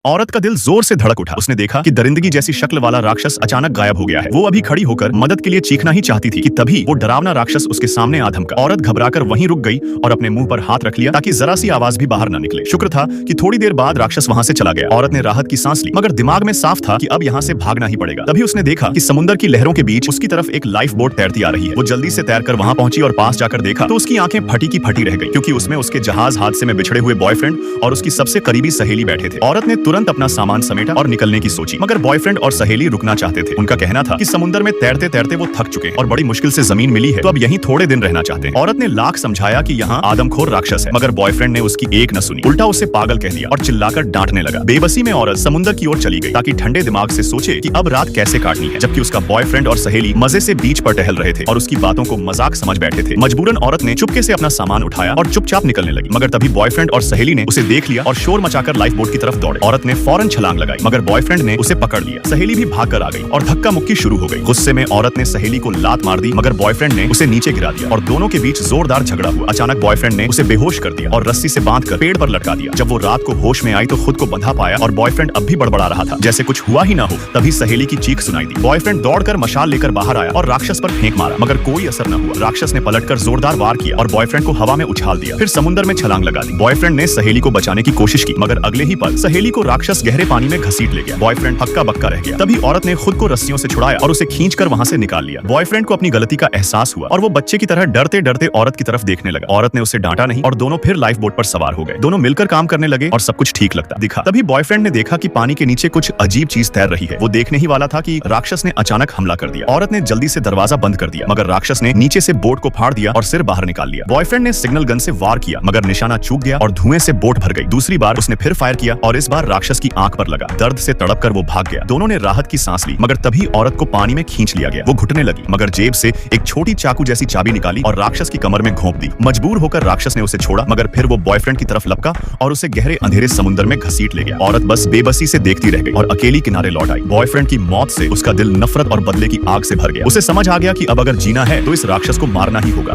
औरत का दिल जोर से धड़क उठा। उसने देखा कि दरिंदगी जैसी शक्ल वाला राक्षस अचानक गायब हो गया है। वो अभी खड़ी होकर मदद के लिए चीखना ही चाहती थी कि तभी वो डरावना राक्षस उसके सामने आ धमका। औरत घबराकर वहीं रुक गई और अपने मुंह पर हाथ रख लिया ताकि जरा सी आवाज भी बाहर न निकले। शुक्र था कि थोड़ी देर बाद राक्षस वहां से चला गया। औरत ने राहत की सांस ली, मगर दिमाग में साफ था कि अब यहाँ से भागना ही पड़ेगा। तभी उसने देखा कि समुद्र की लहरों के बीच उसकी तरफ एक लाइफ बोट तैरती आ रही है। वो जल्दी से तैरकर वहां पहुंची और पास जाकर देखा तो उसकी आंखें फटी की फटी रह गई, क्योंकि उसमें उसके जहाज हादसे में बिछड़े हुए बॉयफ्रेंड और उसकी सबसे करीबी सहेली बैठे थे। औरत ने तुरंत अपना सामान समेटा और निकलने की सोची, मगर बॉयफ्रेंड और सहेली रुकना चाहते थे। उनका कहना था कि समुद्र में तैरते तैरते वो थक चुके हैं और बड़ी मुश्किल से जमीन मिली है, तो अब यहीं थोड़े दिन रहना चाहते हैं। औरत ने लाख समझाया कि यहाँ आदमखोर राक्षस है, मगर बॉयफ्रेंड ने उसकी एक न सुनी, उल्टा उसे पागल कह दिया और चिल्लाकर डांटने लगा। बेबसी में औरत समुद्र की ओर चली गई ताकि ठंडे दिमाग से सोचे कि अब रात कैसे काटनी है, जबकि उसका बॉयफ्रेंड और सहेली मजे से बीच पर टहल रहे थे और उसकी बातों को मजाक समझ बैठे थे। मजबूरन औरत ने चुपके से अपना सामान उठाया और चुपचाप निकलने लगी, मगर तभी बॉयफ्रेंड और सहेली ने उसे देख लिया और शोर मचाकर लाइफ बोट की तरफ दौड़े। औरत ने फौरन छलांग लगाई, मगर बॉयफ्रेंड ने उसे पकड़ लिया। सहेली भी भागकर आ गई और धक्का मुक्की शुरू हो गई। गुस्से में औरत ने सहेली को लात मार दी, मगर बॉयफ्रेंड ने उसे नीचे गिरा दिया और दोनों के बीच जोरदार झगड़ा हुआ। अचानक बॉयफ्रेंड ने उसे बेहोश कर दिया और रस्सी से बांधकर पेड़ पर लटका दिया। जब वो रात को होश में आई तो खुद को बंधा पाया और बॉयफ्रेंड अब भी बड़बड़ा रहा था जैसे कुछ हुआ ही ना हो। तभी सहेली की चीख सुनाई दी। बॉयफ्रेंड दौड़कर मशाल लेकर बाहर आया और राक्षस पर फेंक मारा, मगर कोई असर न हुआ। राक्षस ने पलटकर जोरदार वार किया और बॉयफ्रेंड को हवा में उछाल दिया, फिर समुद्र में छलांग लगा दी। बॉयफ्रेंड ने सहेली को बचाने की कोशिश की, मगर अगले ही पल सहेली को राक्षस गहरे पानी में घसीट ले गया। बॉयफ्रेंड हक्का बक्का रह गया। तभी औरत ने खुद को रस्सियों से छुड़ाया और उसे खींचकर वहां से निकाल लिया। बॉयफ्रेंड को अपनी गलती का एहसास हुआ और वो बच्चे की तरह डरते डरते औरत की तरफ देखने लगा। औरत ने उसे डांटा नहीं और दोनों फिर लाइफ बोट पर सवार हो गए। दोनों मिलकर काम करने लगे और सब कुछ ठीक लगता दिखा। तभी बॉयफ्रेंड ने देखा कि पानी के नीचे कुछ अजीब चीज तैर रही है। वो देखने ही वाला था कि राक्षस ने अचानक हमला कर दिया। औरत ने जल्दी से दरवाजा बंद कर दिया, मगर राक्षस ने नीचे से बोट को फाड़ दिया और सिर बाहर निकाल लिया। बॉयफ्रेंड ने सिग्नल गन से वार किया, मगर निशाना चूक गया और धुएं से बोट भर गई। दूसरी बार उसने फिर फायर किया और इस बार राक्षस की आंख पर लगा। दर्द से तड़प कर वो भाग गया। दोनों ने राहत की सांस ली, मगर तभी औरत को पानी में खींच लिया गया। वो घुटने लगी, मगर जेब से एक छोटी चाकू जैसी चाबी निकाली और राक्षस की कमर में घोंप दी। मजबूर होकर राक्षस ने उसे छोड़ा, मगर फिर वो बॉयफ्रेंड की तरफ लपका और उसे गहरे अंधेरे समुद्र में घसीट ले गया। औरत बस बेबसी से देखती रह गई और अकेली किनारे लौट आई। बॉयफ्रेंड की मौत से उसका दिल नफरत और बदले की आग से भर गया। उसे समझ आ गया कि अब अगर जीना है तो इस राक्षस को मारना ही होगा।